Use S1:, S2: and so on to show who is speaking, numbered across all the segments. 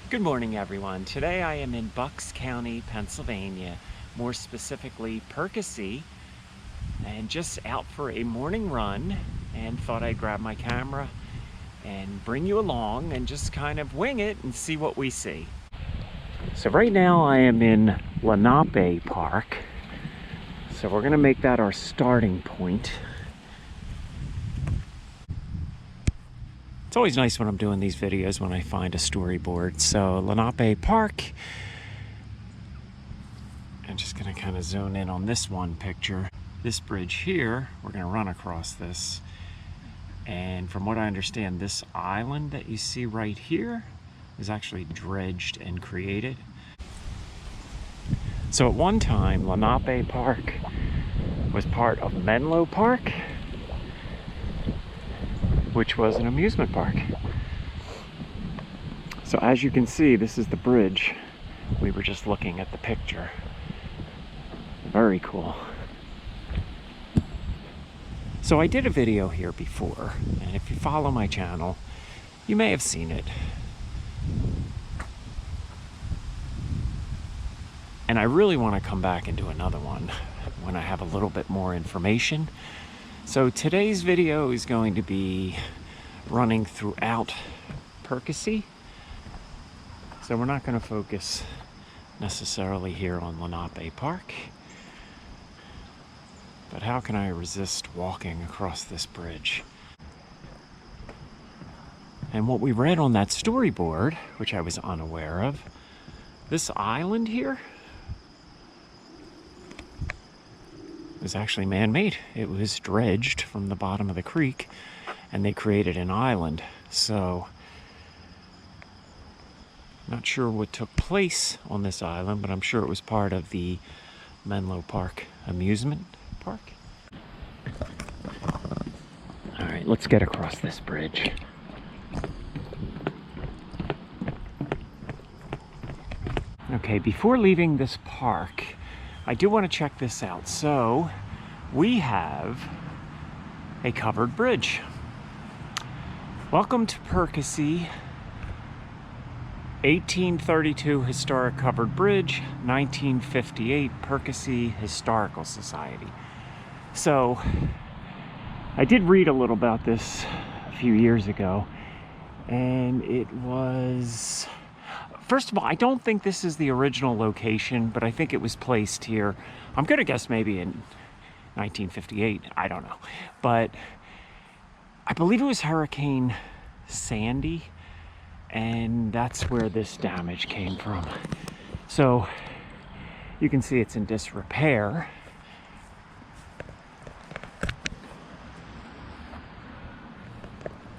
S1: Good morning, everyone. Today I am in Bucks County, Pennsylvania, more specifically Perkasie, and just out for a morning run, and thought I'd grab my camera and bring you along and just kind of wing it and see what we see. So right now I am in Lenape Park, so we're gonna make that our starting point. It's always nice when I'm doing these videos when I find a storyboard. So Lenape Park, I'm just gonna kind of zone in on this one picture. This bridge here, we're gonna run across this. And from what I understand, this island that you see right here is actually dredged and created. So at one time, Lenape Park was part of Menlo Park, which was an amusement park. So as you can see, this is the bridge. We were just looking at the picture. Very cool. So I did a video here before, and if you follow my channel, you may have seen it. And I really want to come back and do another one when I have a little bit more information. So today's video is going to be running throughout Perkasie. So we're not going to focus necessarily here on Lenape Park. But how can I resist walking across this bridge? And what we read on that storyboard, which I was unaware of, this island here was actually man-made. It was dredged from the bottom of the creek and they created an island. So not sure what took place on this island, but I'm sure it was part of the Menlo Park amusement park. All right, let's get across this bridge. Okay, before leaving this park, I do want to check this out. So we have a covered bridge. Welcome to Perkasie, 1832 Historic Covered Bridge, 1958 Perkasie Historical Society. So I did read a little about this a few years ago, and it was, first of all, I don't think this is the original location, but I think it was placed here. I'm gonna guess maybe in 1958, I don't know. But I believe it was Hurricane Sandy, and that's where this damage came from. So you can see it's in disrepair.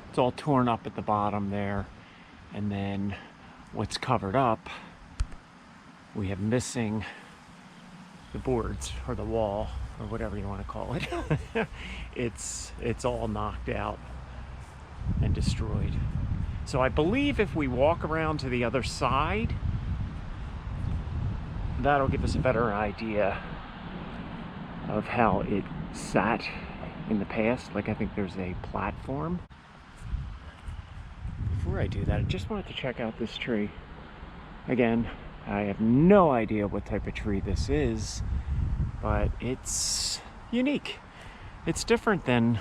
S1: It's all torn up at the bottom there, and then what's covered up, we have missing the boards or the wall or whatever you want to call it. It's all knocked out and destroyed. So I believe if we walk around to the other side, that'll give us a better idea of how it sat in the past. Like, I think there's a platform. Before I do that, I just wanted to check out this tree. Again, I have no idea what type of tree this is, but it's unique. It's different than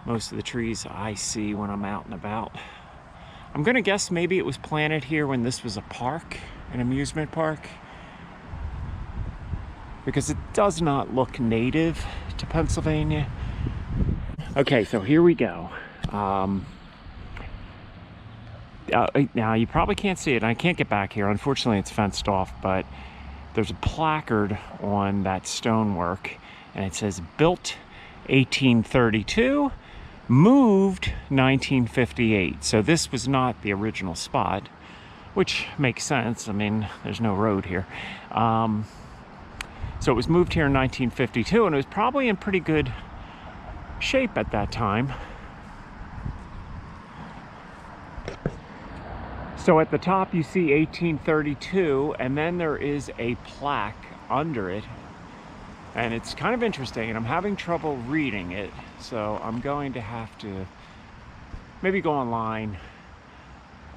S1: most of the trees I see when I'm out and about. I'm gonna guess maybe it was planted here when this was a park, an amusement park, because it does not look native to Pennsylvania. Okay, so here we go. Now you probably can't see it, and I can't get back here. Unfortunately, it's fenced off, but there's a placard on that stonework, and it says built 1832, moved 1958. So this was not the original spot, which makes sense. I mean, there's no road here. So it was moved here in 1952, and it was probably in pretty good shape at that time. So at the top you see 1832, and then there is a plaque under it, and it's kind of interesting, and I'm having trouble reading it, so I'm going to have to maybe go online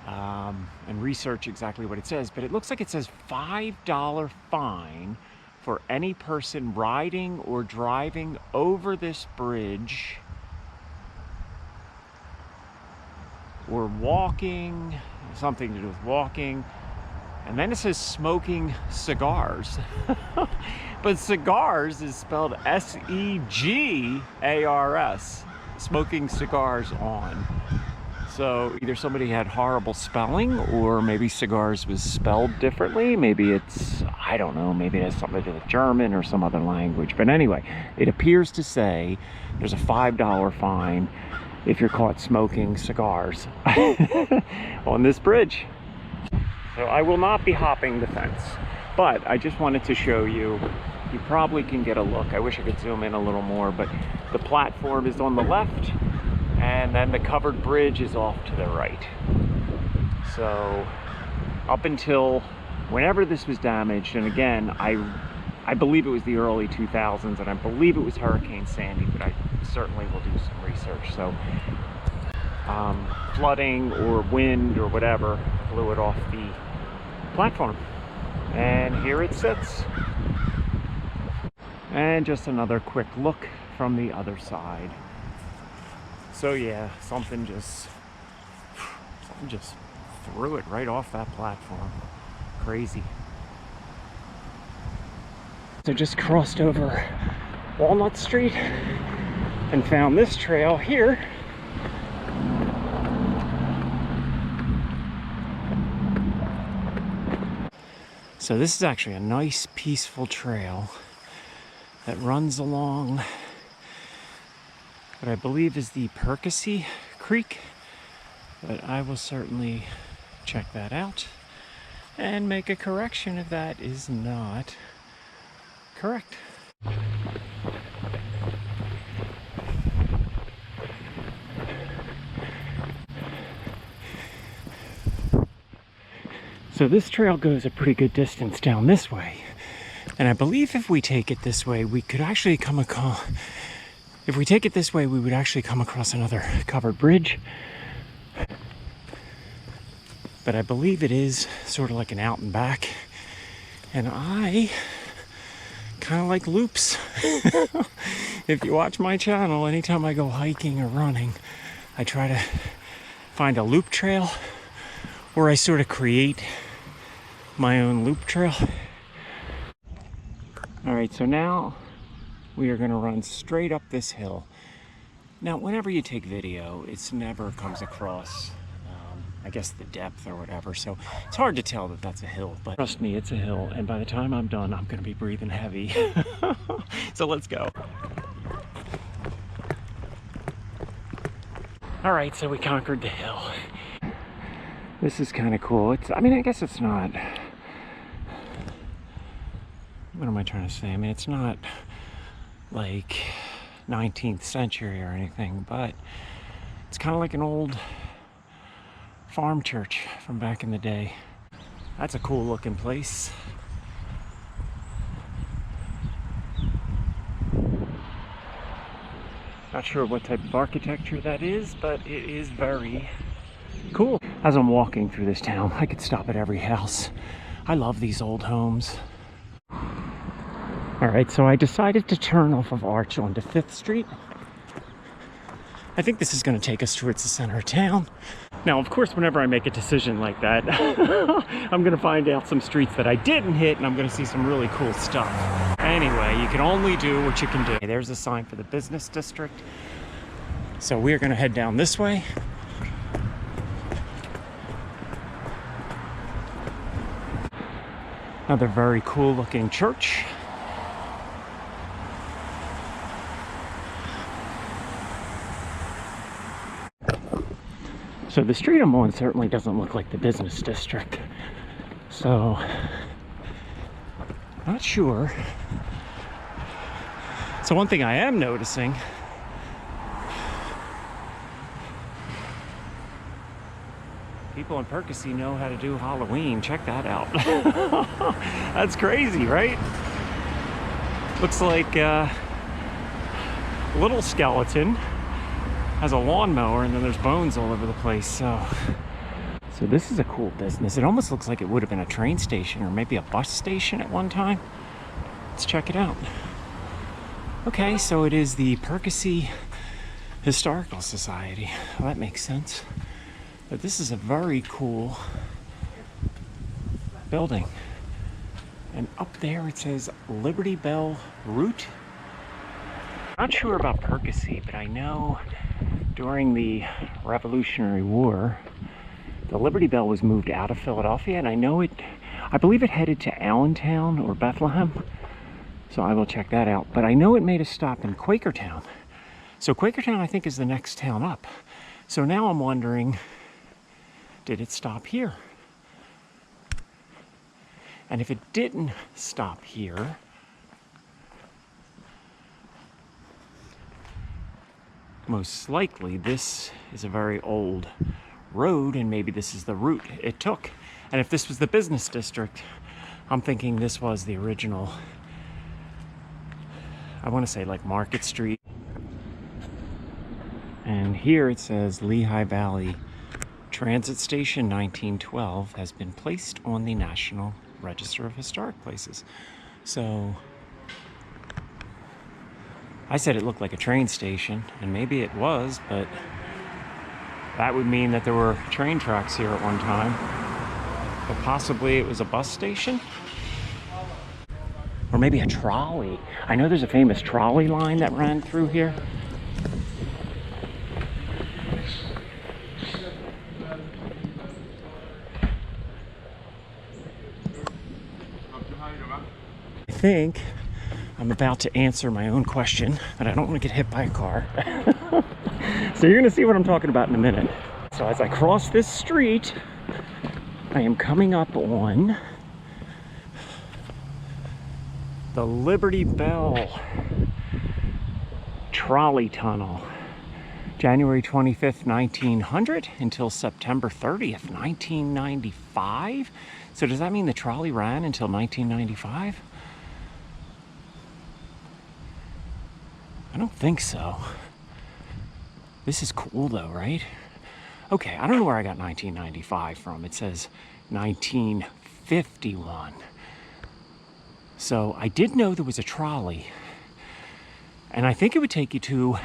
S1: and research exactly what it says, but it looks like it says $5 fine for any person riding or driving over this bridge or walking, something to do with walking. And then it says smoking cigars. But cigars is spelled S-E-G-A-R-S. Smoking cigars on. So either somebody had horrible spelling, or maybe cigars was spelled differently. Maybe it's, I don't know, maybe it has something to do with German or some other language. But anyway, it appears to say there's a $5 fine if you're caught smoking cigars on this bridge. So I will not be hopping the fence, but I just wanted to show you, you probably can get a look. I wish I could zoom in a little more, but the platform is on the left, and then the covered bridge is off to the right. So up until whenever this was damaged, and again, I believe it was the early 2000s, and I believe it was Hurricane Sandy, but I certainly will do some research. So flooding or wind or whatever blew it off the platform, and here it sits. And just another quick look from the other side. So yeah, something just threw it right off that platform. Crazy. So just crossed over Walnut Street and found this trail here. So this is actually a nice peaceful trail that runs along what I believe is the Perkasie Creek, but I will certainly check that out and make a correction if that is not correct. So this trail goes a pretty good distance down this way, and I believe if we take it this way, we could actually come across, if we take it this way, we would actually come across another covered bridge. But I believe it is sort of like an out and back, and I kind of like loops. If you watch my channel, anytime I go hiking or running, I try to find a loop trail, or I sort of create my own loop trail. All right, so now we are going to run straight up this hill. Now, whenever you take video, it's never comes across, I guess, the depth or whatever, so it's hard to tell that that's a hill, but trust me, it's a hill, and by the time I'm done, I'm going to be breathing heavy. So let's go. All right, so we conquered the hill. This is kind of cool. It's, I mean, I guess it's not, what am I trying to say? I mean, it's not like 19th century or anything, but it's kind of like an old farm church from back in the day. That's a cool looking place. Not sure what type of architecture that is, but it is very cool. As I'm walking through this town, I could stop at every house. I love these old homes. All right, so I decided to turn off of Arch onto 5th Street. I think this is going to take us towards the center of town. Now, of course, whenever I make a decision like that, I'm going to find out some streets that I didn't hit, and I'm going to see some really cool stuff. Anyway, you can only do what you can do. There's a sign for the business district. So we're going to head down this way. Another very cool looking church. So the street I'm on certainly doesn't look like the business district. So, not sure. So one thing I am noticing, people in Perkasie know how to do Halloween. Check that out. That's crazy, right? Looks like a little skeleton has a lawnmower, and then there's bones all over the place. So So this is a cool business. It almost looks like it would have been a train station or maybe a bus station at one time. Let's check it out. Okay, so it is the Perkasie Historical Society. Well, that makes sense. But this is a very cool building. And up there it says Liberty Bell Route. Not sure about Perkasie, but I know during the Revolutionary War, the Liberty Bell was moved out of Philadelphia, and I believe it headed to Allentown or Bethlehem. So I will check that out. But I know it made a stop in Quakertown. So Quakertown, I think, is the next town up. So now I'm wondering, did it stop here? And if it didn't stop here, most likely this is a very old road, and maybe this is the route it took. And if this was the business district, I'm thinking this was the original, I want to say like Market Street. And here it says Lehigh Valley Transit Station 1912 has been placed on the National Register of Historic Places. So I said it looked like a train station, and maybe it was, but that would mean that there were train tracks here at one time. But possibly it was a bus station? Or maybe a trolley. I know there's a famous trolley line that ran through here. I think I'm about to answer my own question, but I don't want to get hit by a car. So you're gonna see what I'm talking about in a minute. So as I cross this street, I am coming up on the Liberty Bell Trolley Tunnel. January 25th, 1900 until September 30th, 1995. So does that mean the trolley ran until 1995? I don't think so. This is cool though, right? Okay, I don't know where I got 1995 from. It says 1951. So I did know there was a trolley. And I think it would take you to,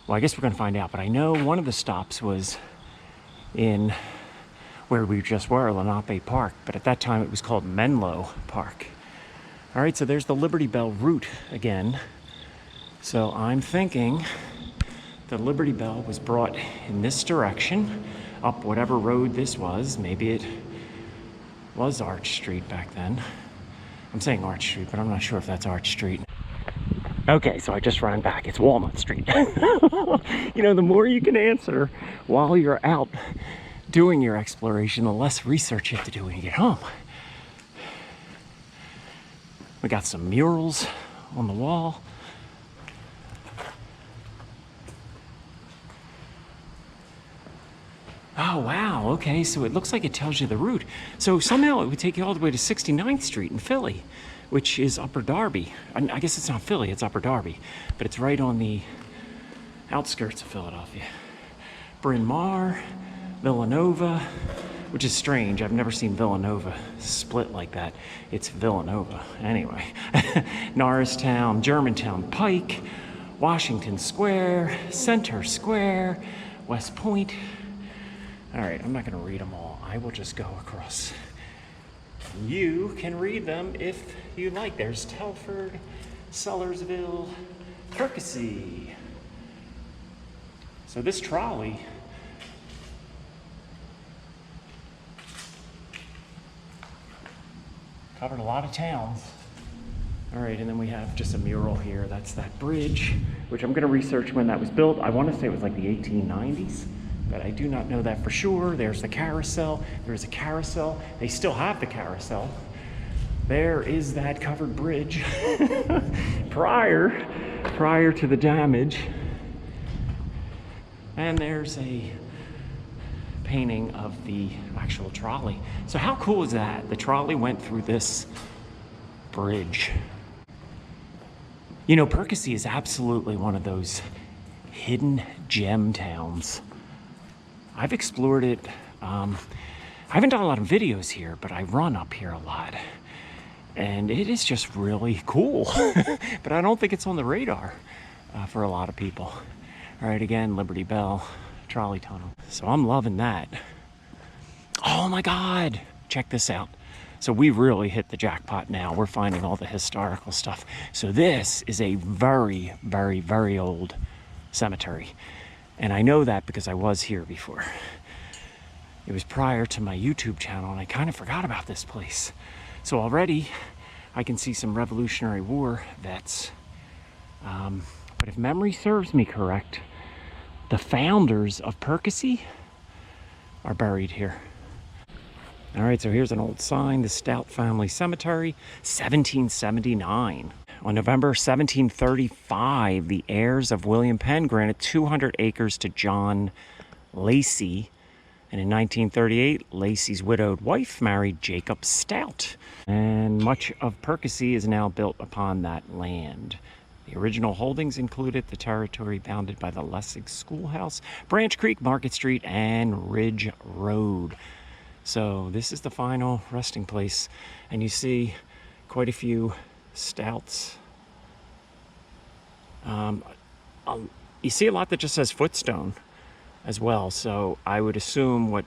S1: well, I guess we're gonna find out, but I know one of the stops was in where we just were, Lenape Park, but at that time it was called Menlo Park. All right, so there's the Liberty Bell route again. So I'm thinking the Liberty Bell was brought in this direction, up whatever road this was. Maybe it was Arch Street back then. I'm saying Arch Street, but I'm not sure if that's Arch Street. Okay, so I just ran back. It's Walnut Street. You know, the more you can answer while you're out doing your exploration, the less research you have to do when you get home. We got some murals on the wall. Oh, wow, okay, so it looks like it tells you the route. So somehow it would take you all the way to 69th Street in Philly, which is Upper Darby. I guess it's not Philly, it's Upper Darby, but it's right on the outskirts of Philadelphia. Bryn Mawr, Villanova, which is strange. I've never seen Villanova split like that. It's Villanova, anyway. Norristown, Germantown Pike, Washington Square, Center Square, West Point. All right, I'm not gonna read them all. I will just go across. You can read them if you like. There's Telford, Sellersville, Perkasie. So this trolley covered a lot of towns. All right, and then we have just a mural here. That's that bridge, which I'm gonna research when that was built. I wanna say it was like the 1890s. But I do not know that for sure. There's the carousel. There's a carousel. They still have the carousel. There is that covered bridge prior to the damage. And there's a painting of the actual trolley. So how cool is that? The trolley went through this bridge. You know, Perkasie is absolutely one of those hidden gem towns. I've explored it I haven't done a lot of videos here, but I run up here a lot. And it is just really cool. But I don't think it's on the radar for a lot of people. All right, again, Liberty Bell, trolley tunnel. So I'm loving that. Oh my God, check this out. So we really hit the jackpot now. We're finding all the historical stuff. So this is a very, very, very old cemetery. And I know that because I was here before. It was prior to my YouTube channel, and I kind of forgot about this place. So already I can see some Revolutionary War vets. But if memory serves me correct, the founders of Perkasie are buried here. All right, so here's an old sign, the Stout Family Cemetery, 1779. On November 1735, the heirs of William Penn granted 200 acres to John Lacey. And in 1938, Lacey's widowed wife married Jacob Stout. And much of Perkasie is now built upon that land. The original holdings included the territory bounded by the Lessig Schoolhouse, Branch Creek, Market Street, and Ridge Road. So this is the final resting place, and you see quite a few Stouts. You see a lot that just says Footstone as well, so I would assume what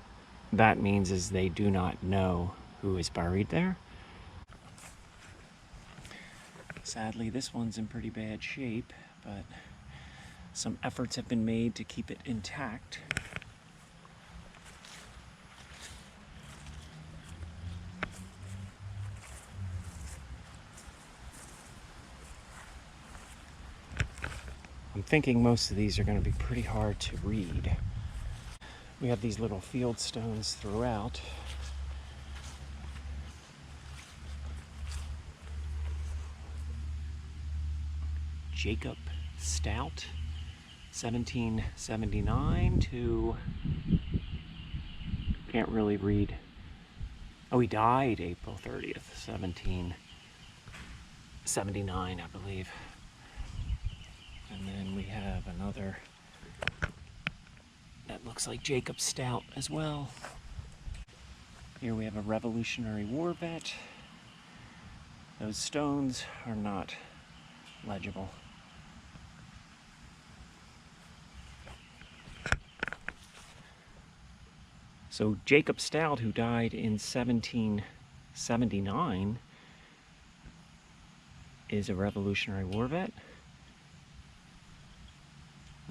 S1: that means is they do not know who is buried there. Sadly, this one's in pretty bad shape, but some efforts have been made to keep it intact. I'm thinking most of these are going to be pretty hard to read. We have these little field stones throughout. Jacob Stout, 1779 to, can't really read. Oh, he died April 30th, 1779, I believe. And then we have another that looks like Jacob Stout as well. Here we have a Revolutionary War vet. Those stones are not legible. So Jacob Stout, who died in 1779, is a Revolutionary War vet.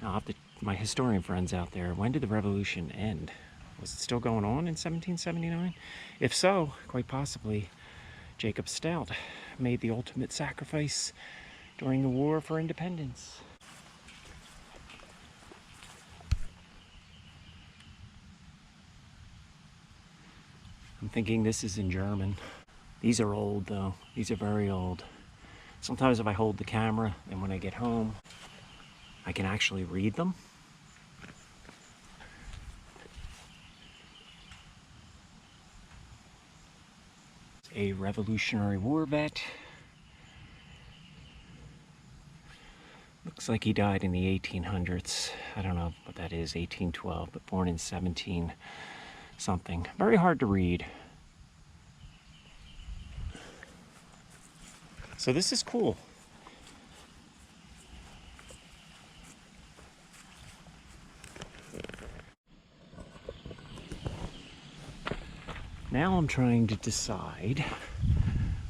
S1: I'll have to, my historian friends out there, when did the revolution end? Was it still going on in 1779? If so, quite possibly, Jacob Stout made the ultimate sacrifice during the War for Independence. I'm thinking this is in German. These are old though. These are very old. Sometimes if I hold the camera and when I get home, I can actually read them. A Revolutionary War vet. Looks like he died in the 1800s. I don't know what that is, 1812, but born in 17 something. Very hard to read. So this is cool. Now I'm trying to decide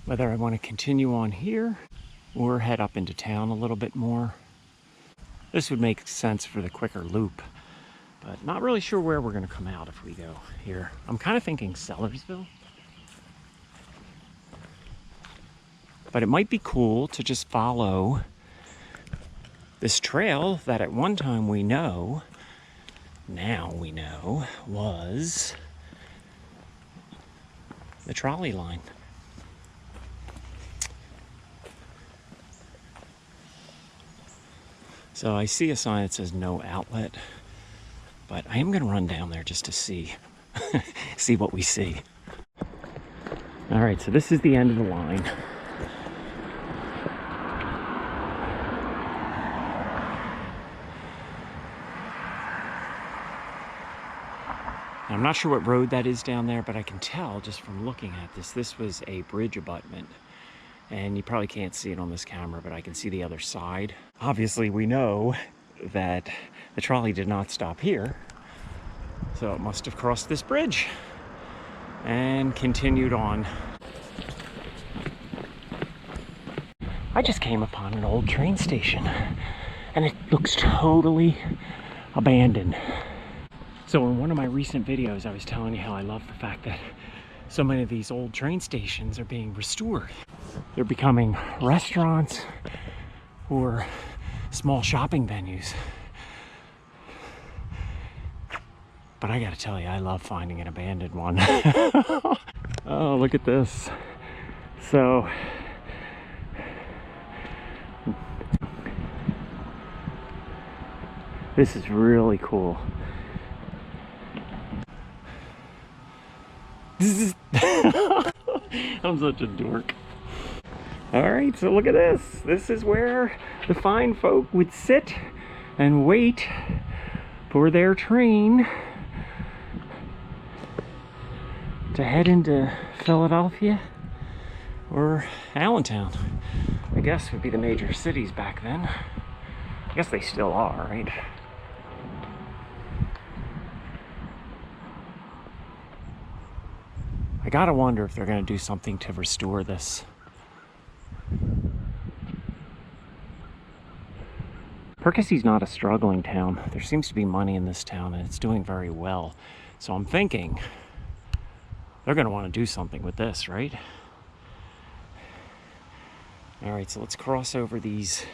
S1: whether I want to continue on here or head up into town a little bit more. This would make sense for the quicker loop, but not really sure where we're going to come out if we go here. I'm kind of thinking Sellersville. But it might be cool to just follow this trail that at one time we know, now we know, was the trolley line. So I see a sign that says no outlet, but I am going to run down there just to see, see what we see. All right, so this is the end of the line. And I'm not sure what road that is down there, but I can tell just from looking at this, this was a bridge abutment. And you probably can't see it on this camera, but I can see the other side. Obviously, we know that the trolley did not stop here. So it must have crossed this bridge and continued on. I just came upon an old train station and it looks totally abandoned. So in one of my recent videos, I was telling you how I love the fact that so many of these old train stations are being restored. They're becoming restaurants or small shopping venues. But I gotta tell you, I love finding an abandoned one. Oh, look at this. So, this is really cool. I'm such a dork. All right, so look at this. This is where the fine folk would sit and wait for their train to head into Philadelphia or Allentown. I guess would be the major cities back then. I guess they still are, right? I gotta wonder if they're gonna do something to restore this. Perkasie's not a struggling town. There seems to be money in this town and it's doing very well. So I'm thinking they're gonna wanna do something with this, right? All right, so let's cross over these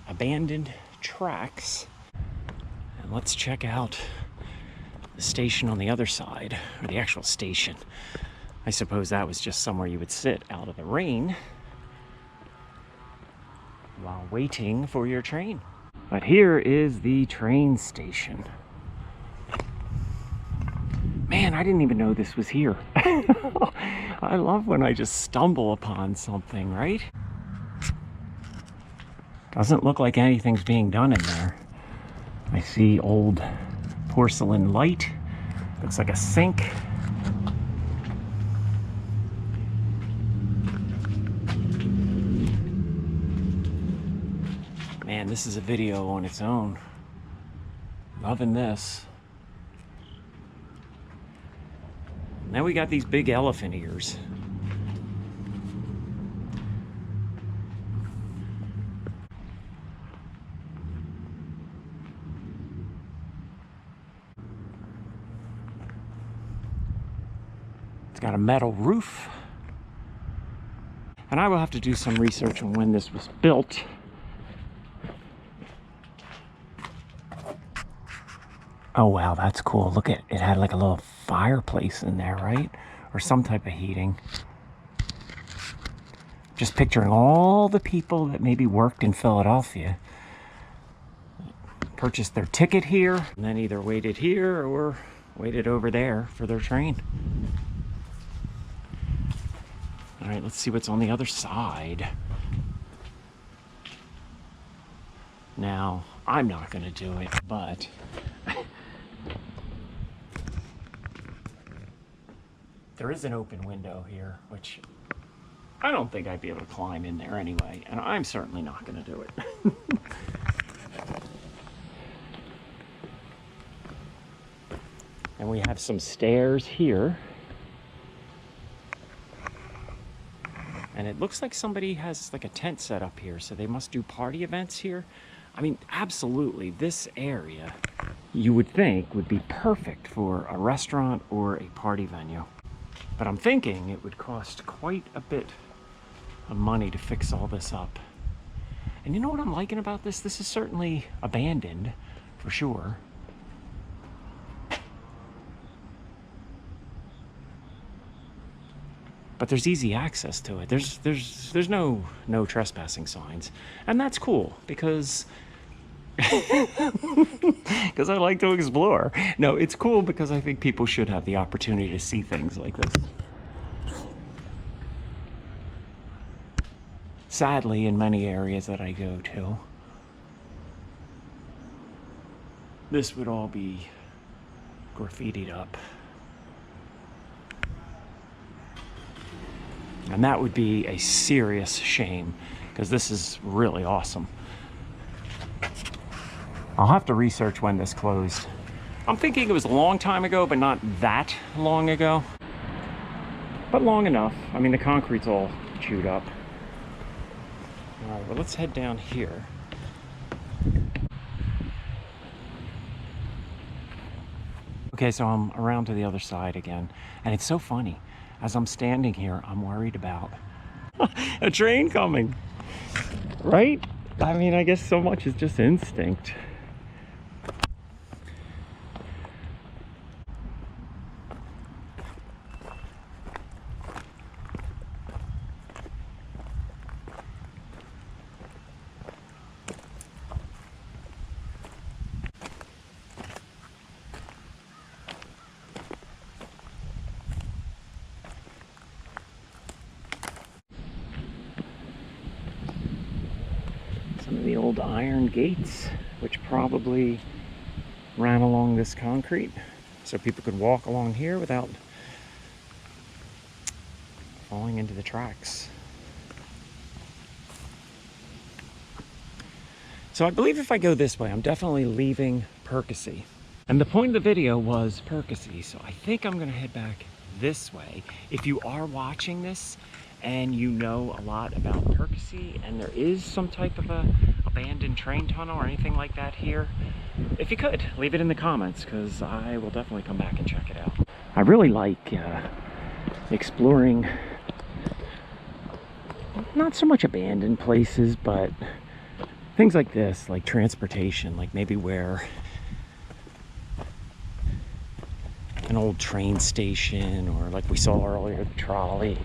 S1: abandoned tracks and let's check out the station on the other side, or the actual station. I suppose that was just somewhere you would sit out of the rain while waiting for your train. But here is the train station. Man, I didn't even know this was here. I love when I just stumble upon something, right? Doesn't look like anything's being done in there. I see old porcelain light. Looks like a sink. Man, this is a video on its own. Loving this. Now we got these big elephant ears. It's got a metal roof. And I will have to do some research on when this was built. Oh wow, that's cool. Look at it, had like a little fireplace in there, right? Or some type of heating. Just picturing all the people that maybe worked in Philadelphia, purchased their ticket here, and then either waited here or waited over there for their train. All right, let's see what's on the other side. Now, I'm not gonna do it, but there is an open window here, which I don't think I'd be able to climb in there anyway, and I'm certainly not going to do it. And we have some stairs here. And it looks like somebody has like a tent set up here, so they must do party events here. I mean, absolutely, this area, you would think, would be perfect for a restaurant or a party venue. But I'm thinking it would cost quite a bit of money to fix all this up. And you know what I'm liking about this? This is certainly abandoned, for sure. But there's easy access to it. There's no trespassing signs. And that's cool, because because I like to explore. No, it's cool because I think people should have the opportunity to see things like this. Sadly, in many areas that I go to, this would all be graffitied up. And that would be a serious shame, because this is really awesome. I'll have to research when this closed. I'm thinking it was a long time ago, but not that long ago. But long enough. I mean, the concrete's all chewed up. All right, well, let's head down here. Okay, so I'm around to the other side again. And it's so funny. As I'm standing here, I'm worried about a train coming, right? I mean, I guess so much is just instinct. Some of the old iron gates, which probably ran along this concrete, so people could walk along here without falling into the tracks. So I believe if I go this way, I'm definitely leaving Perkasie. And the point of the video was Perkasie, so I think I'm gonna head back this way. If you are watching this and you know a lot about Perkasie and there is some type of a abandoned train tunnel or anything like that here, if you could, leave it in the comments, because I will definitely come back and check it out. I really like exploring not so much abandoned places, but things like this, like transportation, like maybe where an old train station, or like we saw earlier, the trolley.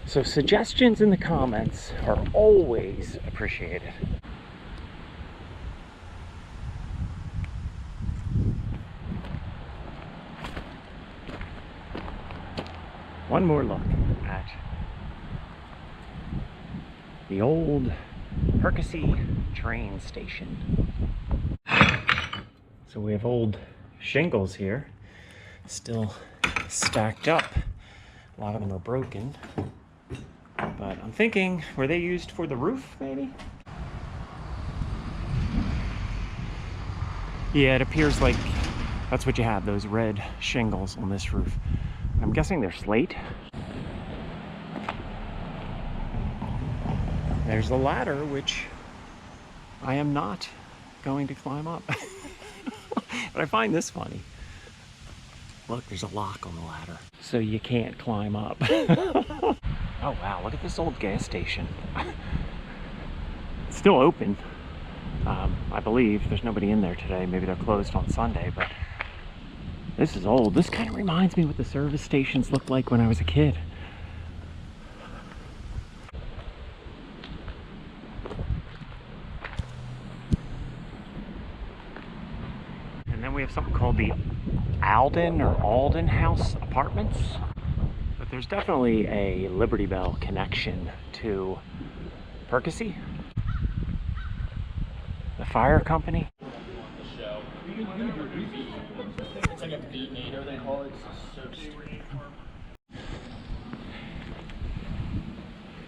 S1: So suggestions in the comments are always appreciated. One more look at the old Perkasie train station. So we have old shingles here, still stacked up. A lot of them are broken. But I'm thinking, were they used for the roof, maybe? Yeah, it appears like that's what you have, those red shingles on this roof. I'm guessing they're slate. There's the ladder, which I am not going to climb up. But I find this funny. Look, there's a lock on the ladder, so you can't climb up. Oh wow, look at this old gas station. It's still open, I believe. There's nobody in there today. Maybe they're closed on Sunday, but this is old. This kind of reminds me what the service stations looked like when I was a kid. And then we have something called the Alden House Apartments. But there's definitely a Liberty Bell connection to Perkasie, the fire company.
S2: It's like a V8, they call it.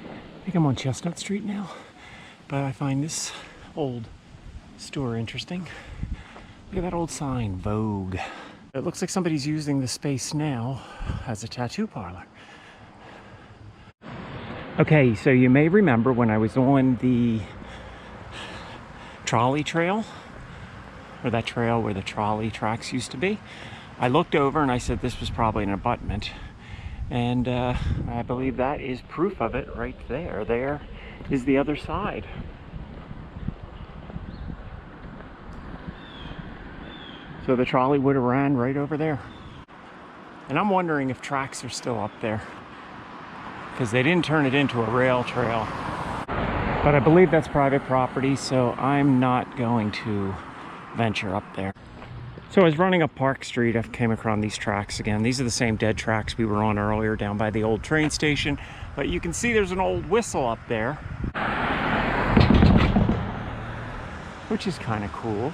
S1: I think I'm on Chestnut Street now, but I find this old store interesting. Look at that old sign, Vogue. It looks like somebody's using the space now as a tattoo parlor. Okay, so you may remember when I was on the trolley trail, or that trail where the trolley tracks used to be, I looked over and I said this was probably an abutment. And I believe that is proof of it right there. There is the other side. So the trolley would have ran right over there. And I'm wondering if tracks are still up there, because they didn't turn it into a rail trail. But I believe that's private property, so I'm not going to venture up there. So I was running up Park Street, I came across these tracks again. These are the same dead tracks we were on earlier down by the old train station. But you can see there's an old whistle up there. which is kind of cool.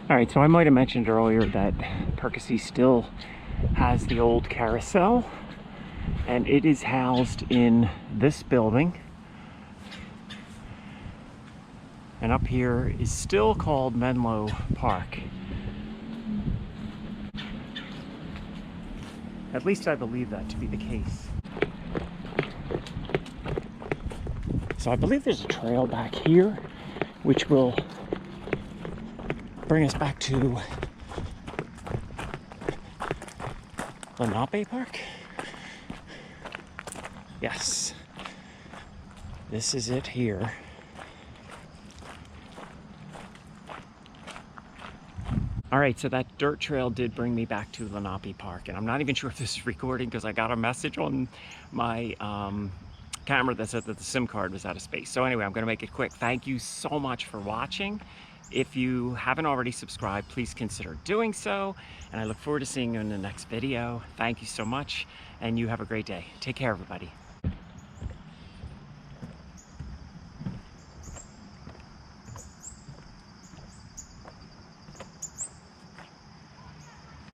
S1: All right, so I might have mentioned earlier that Perkasie still has the old carousel, and it is housed in this building. And up here is still called Menlo Park. At least I believe that to be the case. So I believe there's a trail back here, which will bring us back to Lenape Park. Yes, this is it here. All right, so that dirt trail did bring me back to Lenape Park, and I'm not even sure if this is recording because I got a message on my camera that said that the SIM card was out of space. So anyway, I'm gonna make it quick. Thank you so much for watching. If you haven't already subscribed, please consider doing so, and I look forward to seeing you in the next video. Thank you so much, and you have a great day. Take care, everybody.